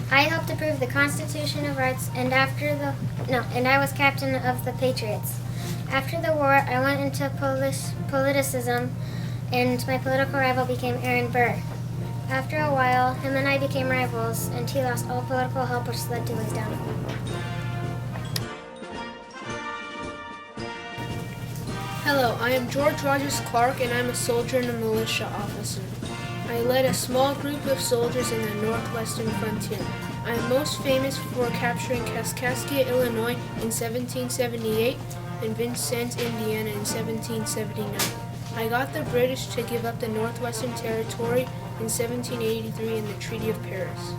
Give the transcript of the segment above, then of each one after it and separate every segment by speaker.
Speaker 1: I helped approve the Constitution of Rights, and I was captain of the Patriots. After the war, I went into politicism, and my political rival became Aaron Burr. After a while, him and I became rivals, and he lost all political help, which led to his downfall.
Speaker 2: Hello, I am George Rogers Clark, and I'm a soldier and a militia officer. I led a small group of soldiers in the northwestern frontier. I am most famous for capturing Kaskaskia, Illinois in 1778 and Vincennes, Indiana in 1779. I got the British to give up the Northwestern Territory in 1783 in the Treaty of Paris.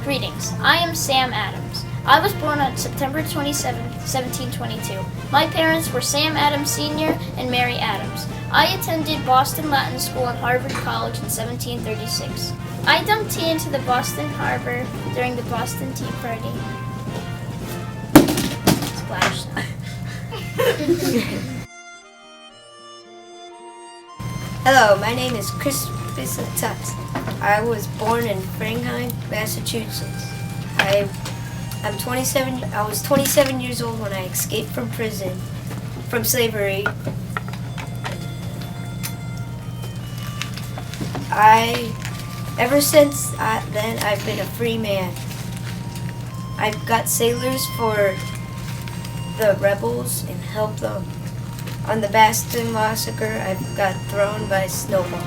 Speaker 3: Greetings, I am Sam Adams. I was born on September 27, 1722. My parents were Sam Adams Sr. and Mary Adams. I attended Boston Latin School and Harvard College in 1736. I dumped tea into the Boston Harbor during the Boston Tea Party. Splash.
Speaker 4: Hello, my name is Chris Tux. I was born in Frankheim, Massachusetts. I was 27 years old when I escaped from prison, from slavery. Ever since then, I've been a free man. I've got sailors for the rebels and helped them. On the Boston Massacre, I got thrown by a snowball.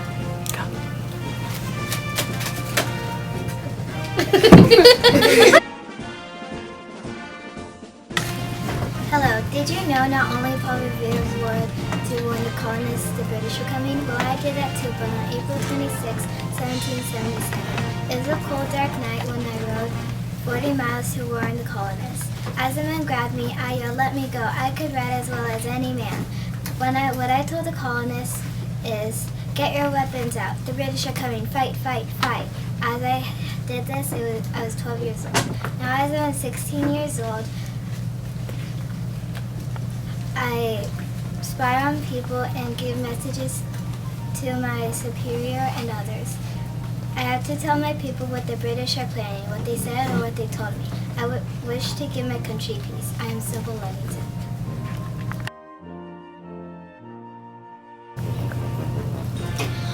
Speaker 1: Hello, did you know not only Paul Revere was to warn the colonists the British were coming? Well, I did that too, but on April 26, 1777, it was a cold, dark night when I rode 40 miles to warn the colonists. As the men grabbed me, I yelled, "Let me go. I could ride as well as any man." What I told the colonists is, "Get your weapons out. The British are coming. Fight, fight, fight." As I did this, I was 12 years old. Now, as I'm 16 years old, I spy on people and give messages to my superior and others. I have to tell my people what the British are planning, what they said or what they told me. I wish to give my country peace. I am Sybil Ludington.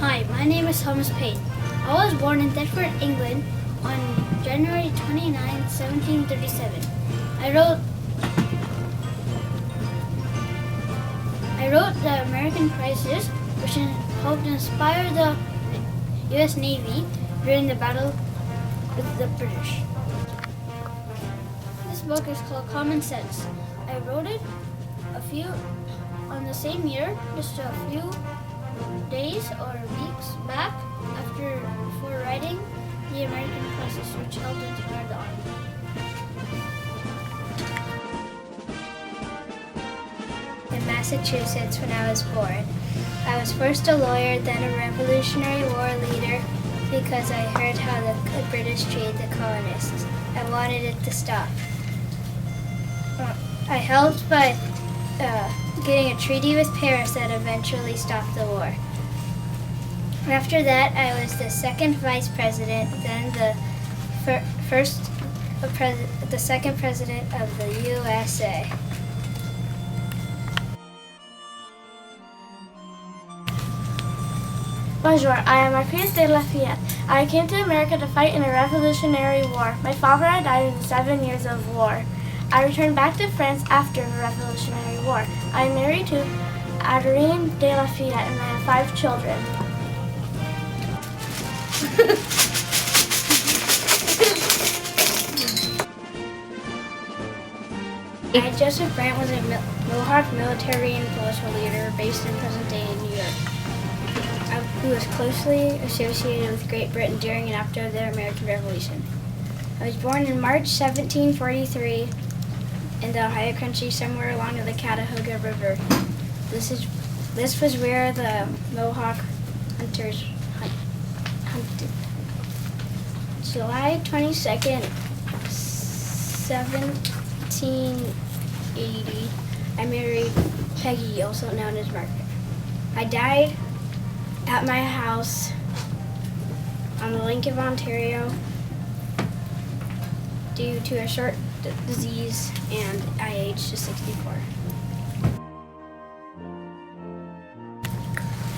Speaker 5: Hi, my name is Thomas Payne. I was born in Thetford, England on January 29, 1737. I wrote the American Crisis, which helped inspire the U.S. Navy during the battle with the British. This book is called Common Sense. I wrote it on the same year, just a few days or weeks back before writing the American Crisis, which helped inspire the Army.
Speaker 1: In Massachusetts when I was born. I was first a lawyer, then a Revolutionary War leader because I heard how the British treated the colonists. I wanted it to stop. I helped by getting a treaty with Paris that eventually stopped the war. After that, I was the second vice president, then the second president of the USA.
Speaker 6: Bonjour, I am Marquise de Lafayette. I came to America to fight in a Revolutionary War. My father had died in 7 years of war. I returned back to France after the Revolutionary War. I am married to Adrien de Lafayette and I have 5 children.
Speaker 5: Joseph Brant was a Mohawk military and political leader based in present-day New York, who was closely associated with Great Britain during and after the American Revolution. I was born in March 1743 in the Ohio Country, somewhere along the Cuyahoga River. This was where the Mohawk hunters hunted. July 22nd, 1780, I married Peggy, also known as Margaret. I died at my house on the Lake of Ontario due to a short disease, and I aged to 64.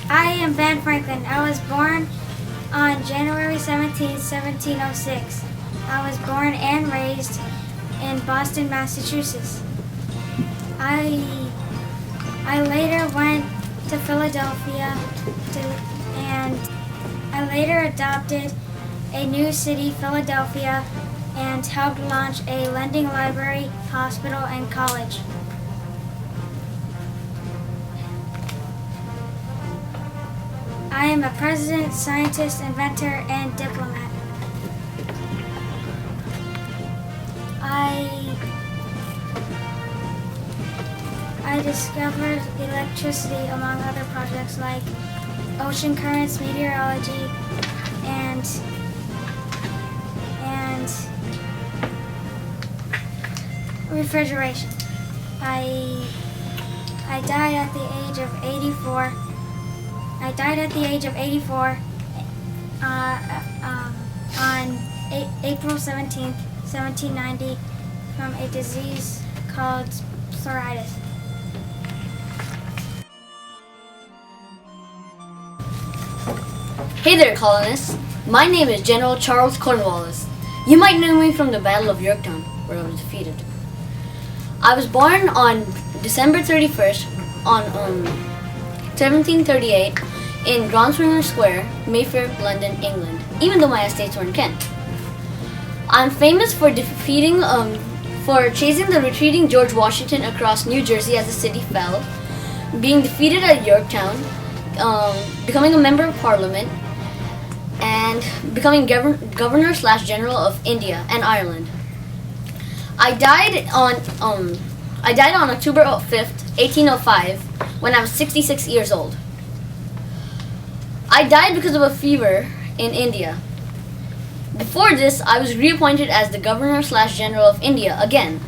Speaker 7: I am Ben Franklin. I was born on January 17, 1706. I was born and raised in Boston, Massachusetts. I later went to Philadelphia and I later adopted a new city, Philadelphia, and helped launch a lending library, hospital, and college. I am a president, scientist, inventor, and diplomat. I discovered electricity among other projects like ocean currents, meteorology, and refrigeration. I died at the age of 84. I died at the age of 84 on April 17th, 1790, from a disease called psoriasis.
Speaker 8: Hey there, colonists. My name is General Charles Cornwallis. You might know me from the Battle of Yorktown, where I was defeated. I was born on December 31st on 1738 in Grosvenor Square, Mayfair, London, England, even though my estates were in Kent. I'm famous for for chasing the retreating George Washington across New Jersey as the city fell, being defeated at Yorktown, becoming a member of Parliament, and becoming Governor/General of India and Ireland. I died on October 5th, 1805, when I was 66 years old. I died because of a fever in India. Before this, I was reappointed as the Governor/General of India again.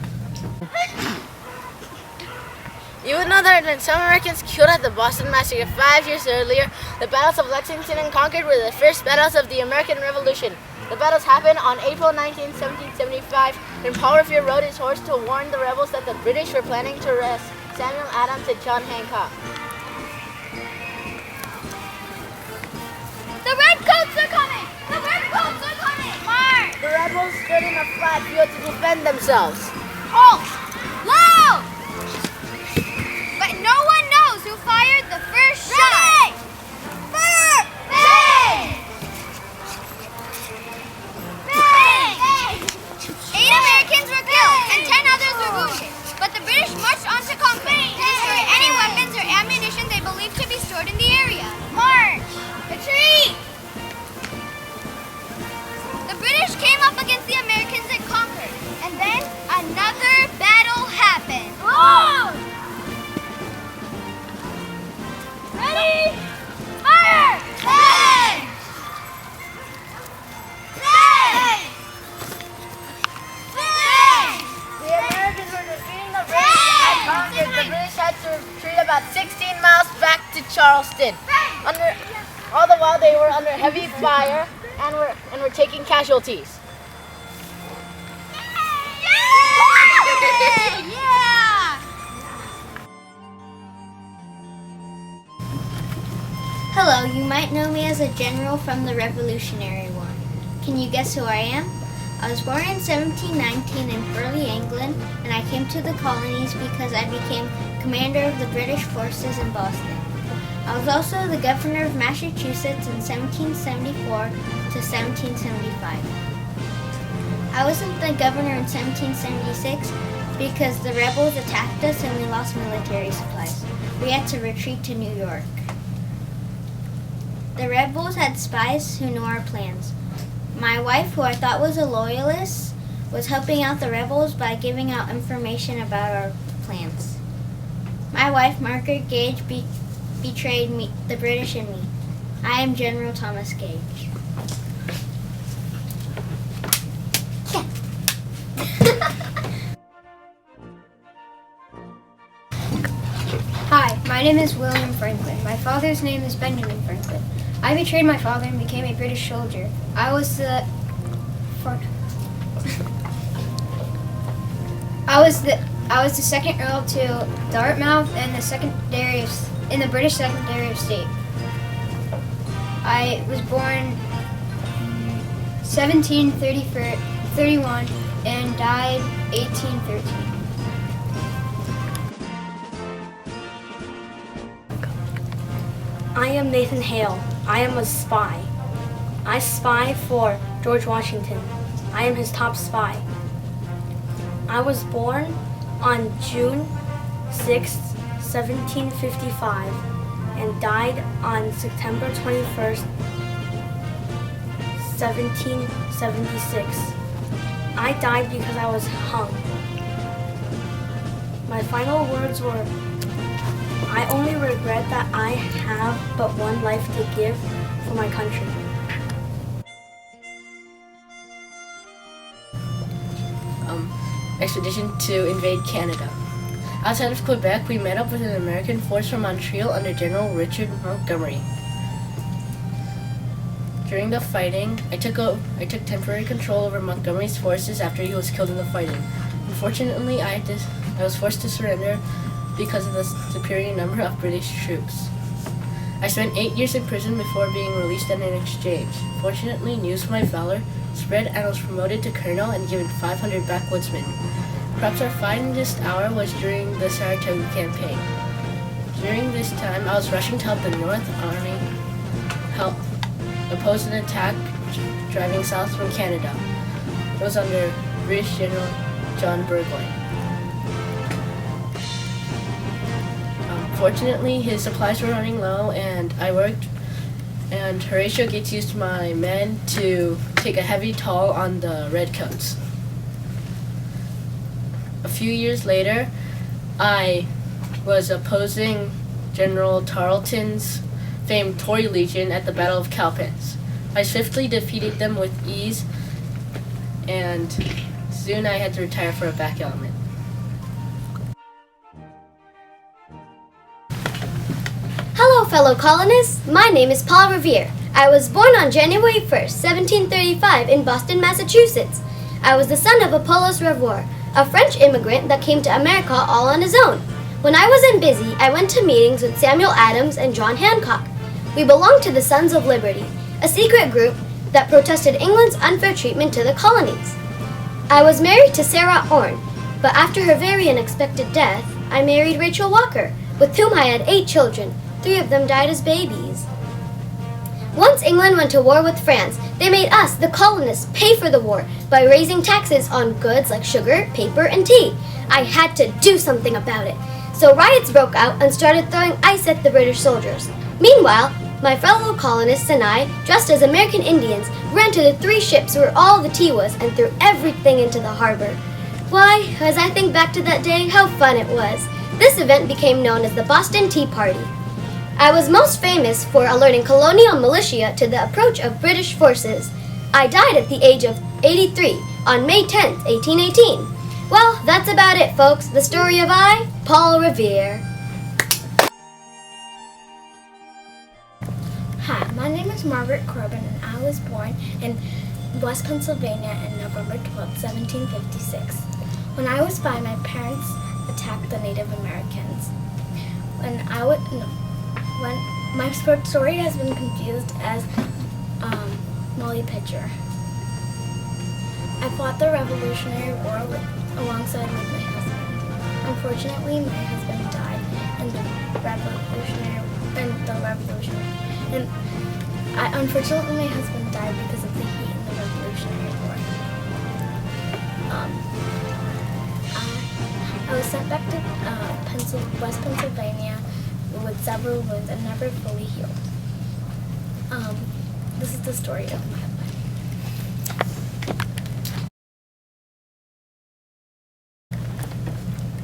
Speaker 9: You would know there had been some Americans killed at the Boston Massacre 5 years earlier. The battles of Lexington and Concord were the first battles of the American Revolution. The battles happened on April 19, 1775, when Paul Revere rode his horse to warn the rebels that the British were planning to arrest Samuel Adams and John Hancock.
Speaker 1: The redcoats are coming! The redcoats are coming! March!
Speaker 9: The rebels stood in a flat field to defend themselves.
Speaker 1: Halt! Loud! But no one knows who fired the first shot. Fire! Bang! Bang! 8 Americans were killed and 10 others were wounded. But the British marched on to Concord to destroy any weapons or ammunition they believed to be stored in the area. March! Retreat! The British came up against the Americans at Concord, and then another battle happened. Whoa! Ready? Fire! Bang! Bang! Bang!
Speaker 9: The Americans were defeating the British at Concord. The British had to retreat about 16 miles back to Charleston. All the while they were under heavy fire and were taking casualties.
Speaker 1: Yeah!
Speaker 3: Hello, you might know me as a general from the Revolutionary War. Can you guess who I am? I was born in 1719 in Burleigh, England, and I came to the colonies because I became commander of the British forces in Boston. I was also the governor of Massachusetts in 1774 to 1775. I wasn't the governor in 1776 because the rebels attacked us and we lost military supplies. We had to retreat to New York. The rebels had spies who knew our plans. My wife, who I thought was a loyalist, was helping out the rebels by giving out information about our plans. My wife, Margaret Gage, betrayed me, the British and me. I am General Thomas Gage.
Speaker 7: Hi, my name is William Franklin. My father's name is Benjamin Franklin.
Speaker 5: I betrayed my father and became a British soldier.
Speaker 1: I was the second Earl to Dartmouth and in the British Secretary of State. I was born 1731 and died 1813.
Speaker 6: I am Nathan Hale. I am a spy. I spy for George Washington. I am his top spy. I was born on June 6, 1755 and died on September 21st, 1776. I died because I was hung. My final words were, I only regret that I have but one life to give for my country.
Speaker 9: Expedition to invade Canada. Outside of Quebec, we met up with an American force from Montreal under General Richard Montgomery. During the fighting, I took temporary control over Montgomery's forces after he was killed in the fighting. Unfortunately, I was forced to surrender because of the superior number of British troops. I spent 8 years in prison before being released in an exchange. Fortunately, news of my valor spread and I was promoted to colonel and given 500 backwoodsmen. Perhaps our finest hour was during the Saratoga campaign. During this time, I was rushing to help the North Army oppose an attack driving south from Canada. It was under British General John Burgoyne. Fortunately, his supplies were running low, and Horatio Gates used my men to take a heavy toll on the Redcoats. A few years later, I was opposing General Tarleton's famed Tory Legion at the Battle of Cowpens. I swiftly defeated them with ease, and soon I had to retire for a back element.
Speaker 10: Hello, fellow colonists. My name is Paul Revere. I was born on January 1st, 1735 in Boston, Massachusetts. I was the son of Apollos Revere, a French immigrant that came to America all on his own. When I wasn't busy, I went to meetings with Samuel Adams and John Hancock. We belonged to the Sons of Liberty, a secret group that protested England's unfair treatment to the colonies. I was married to Sarah Orne, but after her very unexpected death, I married Rachel Walker, with whom I had 8 children. 3 of them died as babies. Once England went to war with France, they made us, the colonists, pay for the war by raising taxes on goods like sugar, paper, and tea. I had to do something about it. So riots broke out and started throwing ice at the British soldiers. Meanwhile, my fellow colonists and I, dressed as American Indians, ran to the 3 ships where all the tea was and threw everything into the harbor. Why, as I think back to that day, how fun it was. This event became known as the Boston Tea Party. I was most famous for alerting colonial militia to the approach of British forces. I died at the age of 83 on May 10th, 1818. Well, that's about it, folks. The story of I, Paul Revere.
Speaker 5: Hi, my name is Margaret Corbin, and I was born in West Pennsylvania on November 12, 1756. When I was 5, my parents attacked the Native Americans. When my story has been confused as Molly Pitcher. I fought the Revolutionary War alongside with my husband. Unfortunately, my husband died in the Revolution. Unfortunately, my husband died because of the heat in the Revolutionary War. I was sent back to West Pennsylvania with several wounds and never fully healed. This is the story of my life.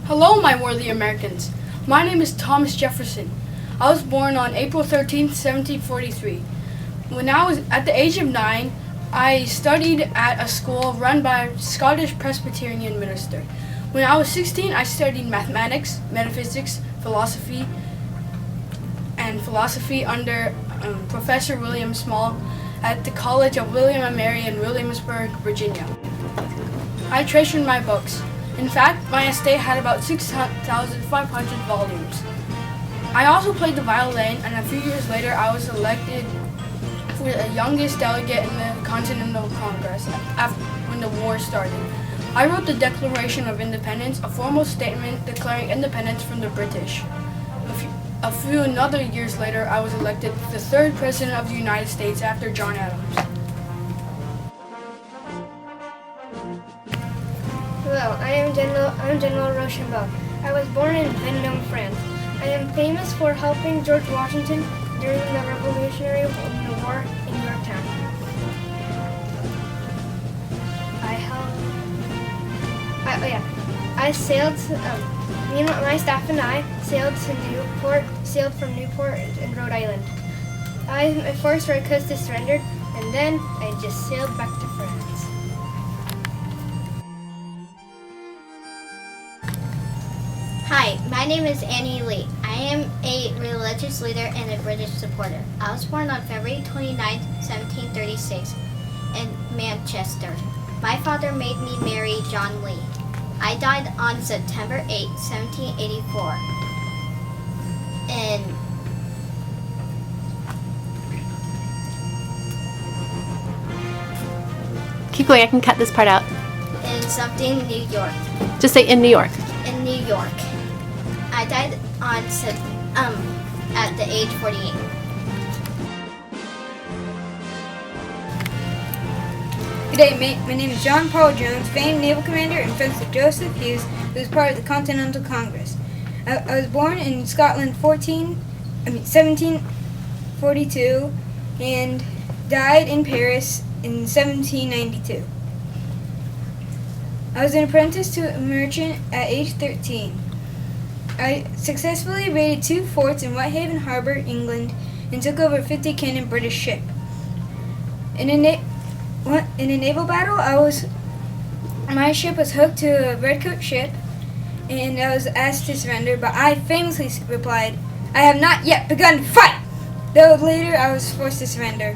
Speaker 11: Hello, my worthy Americans. My name is Thomas Jefferson. I was born on April 13, 1743. When I was at the age of 9, I studied at a school run by a Scottish Presbyterian minister. When I was 16, I studied mathematics, metaphysics, philosophy under Professor William Small at the College of William and Mary in Williamsburg, Virginia. I treasured my books. In fact, my estate had about 6,500 volumes. I also played the violin, and a few years later I was elected for the youngest delegate in the Continental Congress when the war started. I wrote the Declaration of Independence, a formal statement declaring independence from the British. A few another years later, I was elected the third President of the United States after John Adams.
Speaker 12: Hello, I'm General Rochambeau. I was born in Vendôme, France. I am famous for helping George Washington during the Revolutionary War in Yorktown. I sailed. Me and my staff and I sailed from Newport in Rhode Island. I forced our coast to surrender, and then I just sailed back to France.
Speaker 13: Hi, my name is Annie Lee. I am a religious leader and a British supporter. I was born on February 29, 1736 in Manchester. My father made me marry John Lee. I died on September 8, 1784.
Speaker 14: Keep going, I can cut this part out.
Speaker 13: In something, New York.
Speaker 14: Just say in New York.
Speaker 13: In New York. I died on at the age 48.
Speaker 15: Good day, my name is John Paul Jones, famed naval commander and friends with Joseph Hughes, who was part of the Continental Congress. I was born in Scotland 1742 and died in Paris in 1792. I was an apprentice to a merchant at age 13. I successfully raided 2 forts in Whitehaven Harbor, England, and took over a 50-cannon British ship. In a naval battle, my ship was hooked to a redcoat ship, and I was asked to surrender, but I famously replied, "I have not yet begun to fight!" Though later I was forced to surrender.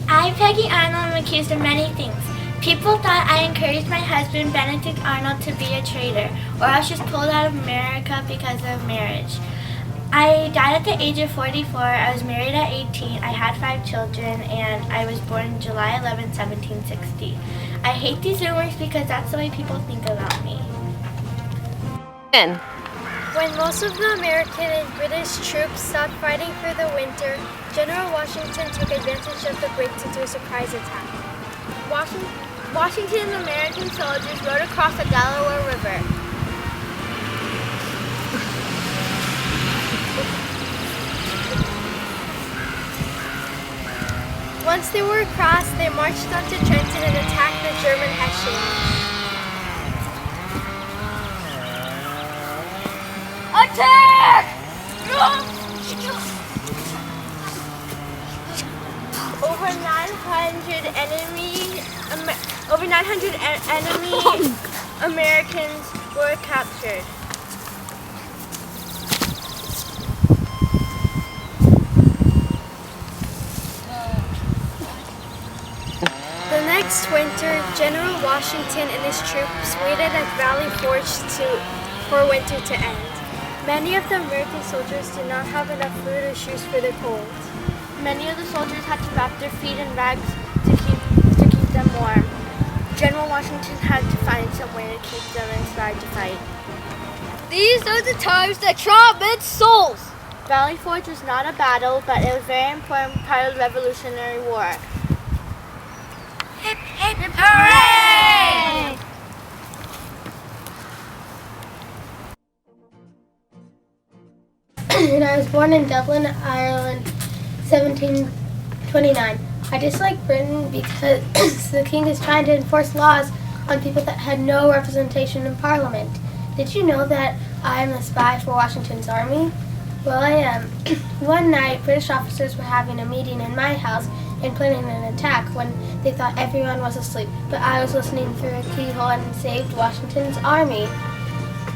Speaker 6: I'm Peggy Arnold. I'm accused of many things. People thought I encouraged my husband, Benedict Arnold, to be a traitor, or I was just pulled out of America because of marriage. I died at the age of 44. I was married at 18. I had 5 children, and I was born July 11, 1760. I hate these rumors because that's the way people think about me.
Speaker 12: When most of the American and British troops stopped fighting for the winter, General Washington took advantage of the break to do a surprise attack.
Speaker 6: Washington and American soldiers rode across the Delaware River.
Speaker 12: Once they were across, they marched on to Trenton and attacked the German Hessians.
Speaker 6: Attack! Over 900 enemy Americans were captured.
Speaker 12: The next winter, General Washington and his troops waited at Valley Forge for winter to end. Many of the American soldiers did not have enough food or shoes for the cold.
Speaker 6: Many of the soldiers had to wrap their feet in rags to keep them warm. General Washington had to find some way to keep them inspired to fight.
Speaker 12: These are the times that trump men's souls!
Speaker 6: Valley Forge was not a battle, but it was a very important part of the Revolutionary War.
Speaker 12: Hip, hip, hip, hooray!
Speaker 16: And I was born in Dublin, Ireland, 1729. I dislike Britain because the king is trying to enforce laws on people that had no representation in Parliament. Did you know that I am a spy for Washington's army? Well, I am. One night, British officers were having a meeting in my house, and planning an attack when they thought everyone was asleep, but I was listening through a keyhole and saved Washington's army.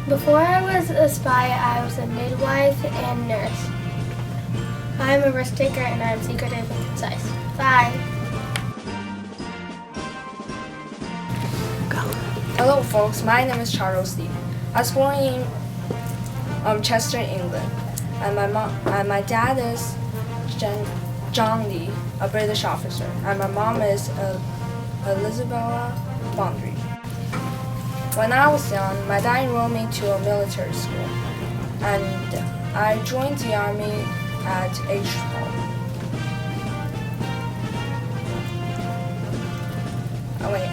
Speaker 16: Before I was a spy, I was a midwife and nurse. I'm a risk taker and I'm secretive and concise. Bye.
Speaker 17: Hello folks, my name is Charles Lee. I was born in Chester, England, and my dad is John Lee, a British officer, and my mom is Elizabeth Bondry. When I was young, my dad enrolled me to a military school, and I joined the army at age 12.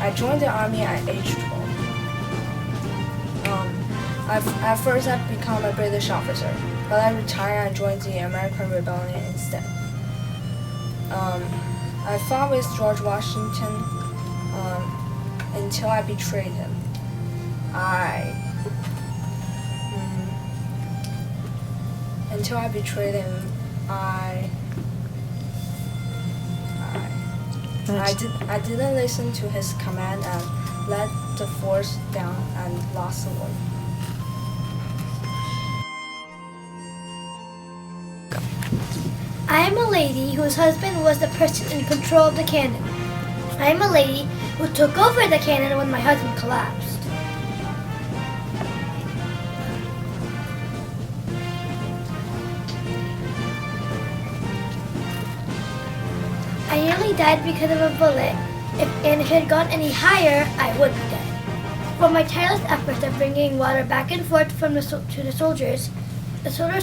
Speaker 17: I joined the army at age 12. At first, I became a British officer, but I retired and joined the American Rebellion instead. I fought with George Washington until I betrayed him. Until I betrayed him, I didn't listen to his command and let the force down and lost the war.
Speaker 18: I am a lady whose husband was the person in control of the cannon. I am a lady who took over the cannon when my husband collapsed. I nearly died because of a bullet, and if it had gone any higher, I would be dead. For my tireless efforts of bringing water back and forth to the soldiers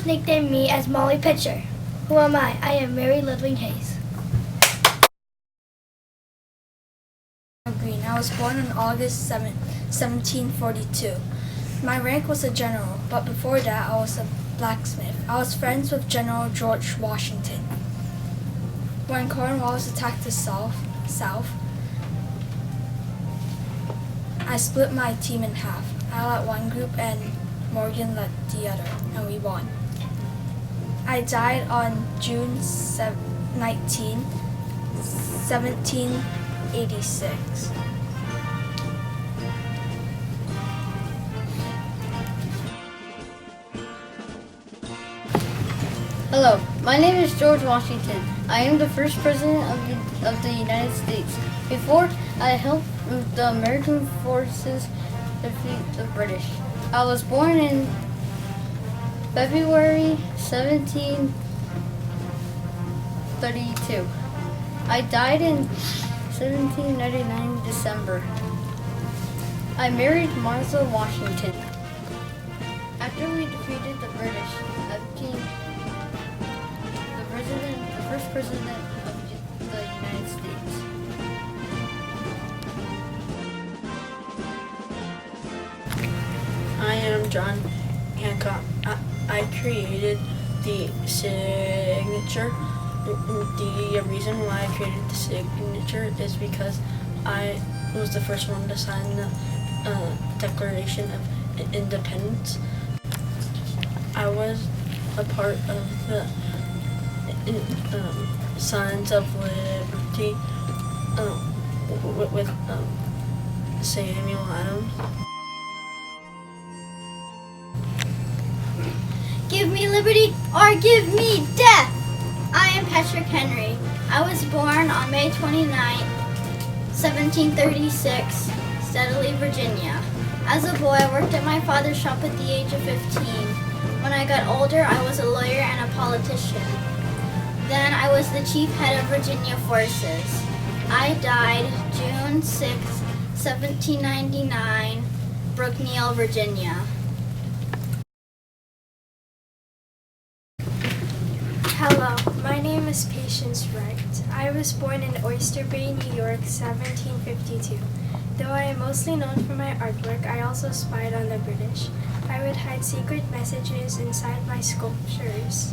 Speaker 18: nicknamed me as Molly Pitcher. Who am I? I am Mary Ludwig Hayes.
Speaker 19: Green. I was born on August 7, 1742. My rank was a general, but before that I was a blacksmith. I was friends with General George Washington. When Cornwallis attacked the South, I split my team in half. I led one group and Morgan led the other, and we won. I died on June 19, 1786.
Speaker 8: Hello, my name is George Washington. I am the first president of the United States. Before, I helped the American forces defeat the British. I was born in February 1732. I died in 1799 December. I married Martha Washington. After we defeated the British, I became the first president of the United States.
Speaker 20: I am John Hancock. I created the signature. The reason why I created the signature is because I was the first one to sign the Declaration of Independence. I was a part of the Sons of Liberty with Samuel Adams.
Speaker 18: Give me liberty or give me death!
Speaker 13: I am Patrick Henry. I was born on May 29, 1736, Steadily, Virginia. As a boy, I worked at my father's shop at the age of 15. When I got older, I was a lawyer and a politician. Then I was the chief head of Virginia forces. I died June 6, 1799, Brookneal, Virginia.
Speaker 12: Hello, my name is Patience Wright. I was born in Oyster Bay, New York, 1752. Though I am mostly known for my artwork, I also spied on the British. I would hide secret messages inside my sculptures.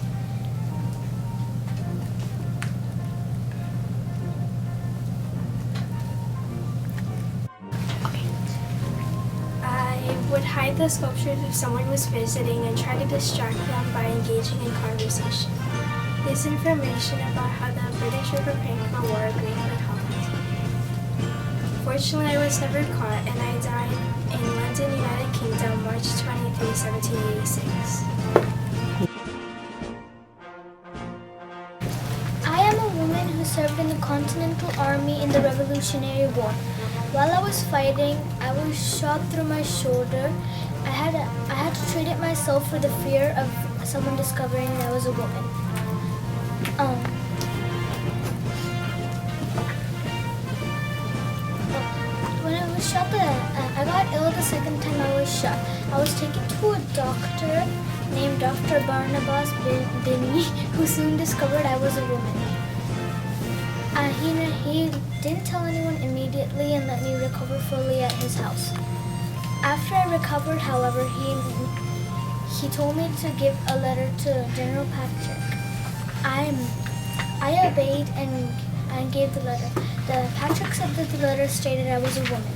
Speaker 12: I would hide the sculptures if someone was visiting and try to distract them by engaging in conversation. This information about how the British were preparing for war agreed my heart. Fortunately, I was never caught, and I died in London, United Kingdom, March 23, 1786.
Speaker 1: I am a woman who served in the Continental Army in the Revolutionary War. While I was fighting, I was shot through my shoulder. I had to treat it myself for the fear of someone discovering I was a woman. When I was shot, I got ill the second time I was shot. I was taken to a doctor named Dr. Barnabas Binney, who soon discovered I was a woman. He didn't tell anyone immediately and let me recover fully at his house. After I recovered, however, he told me to give a letter to General Patrick. I obeyed and gave the letter. Patrick said that the letter stated I was a woman.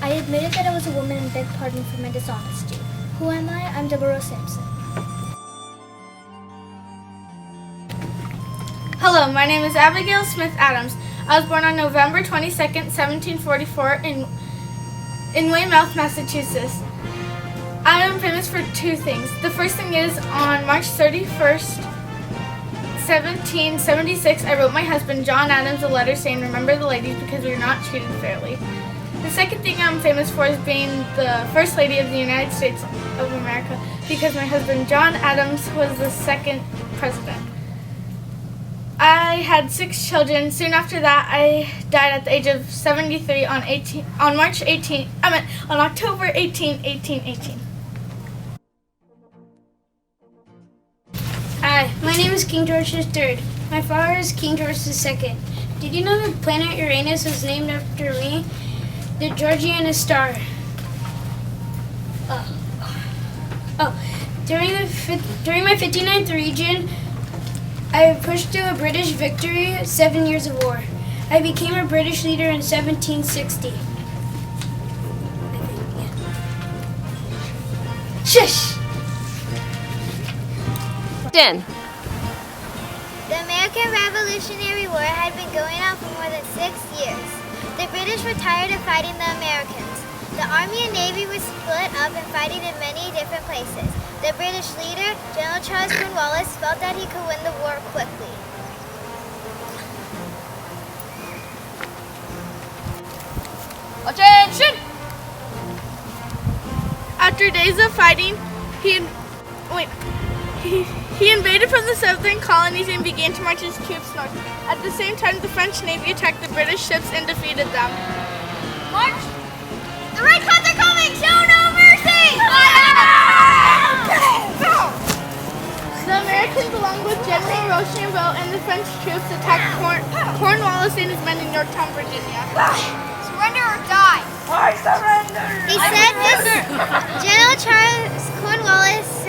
Speaker 1: I admitted that I was a woman and begged pardon for my dishonesty. Who am I? I'm Deborah Sampson.
Speaker 21: Hello, my name is Abigail Smith Adams. I was born on November 22nd, 1744 in Weymouth, Massachusetts. I am famous for two things. The first thing is on March 31st, 1776, I wrote my husband, John Adams, a letter saying, "Remember the ladies because we are not treated fairly." The second thing I'm famous for is being the First Lady of the United States of America because my husband, John Adams, was the second president. I had 6 children. Soon after that, I died at the age of 73 on October 18, 1818.
Speaker 5: Hi, my name is King George III. My father is King George II. Did you know the planet Uranus was named after me? The Georgiana star. During my 59th region, I pushed through a British victory, 7 years of war. I became a British leader in 1760. Shush!
Speaker 14: Dan.
Speaker 1: The American Revolutionary War had been going on for more than 6 years. The British were tired of fighting the Americans. The Army and Navy were split up and fighting in many different places. The British leader, General Charles Cornwallis, felt that he could win the war quickly.
Speaker 21: Attention! After days of fighting, he invaded from the southern colonies and began to march his troops north. At the same time, the French Navy attacked the British ships and defeated them. March!
Speaker 1: The Redcoats are coming! Show no mercy!
Speaker 21: The Americans, along with General Rochambeau and the French troops, attacked Cornwallis and his men in Yorktown, Virginia.
Speaker 1: Surrender or die!
Speaker 21: I surrender!
Speaker 1: He said this. General Charles Cornwallis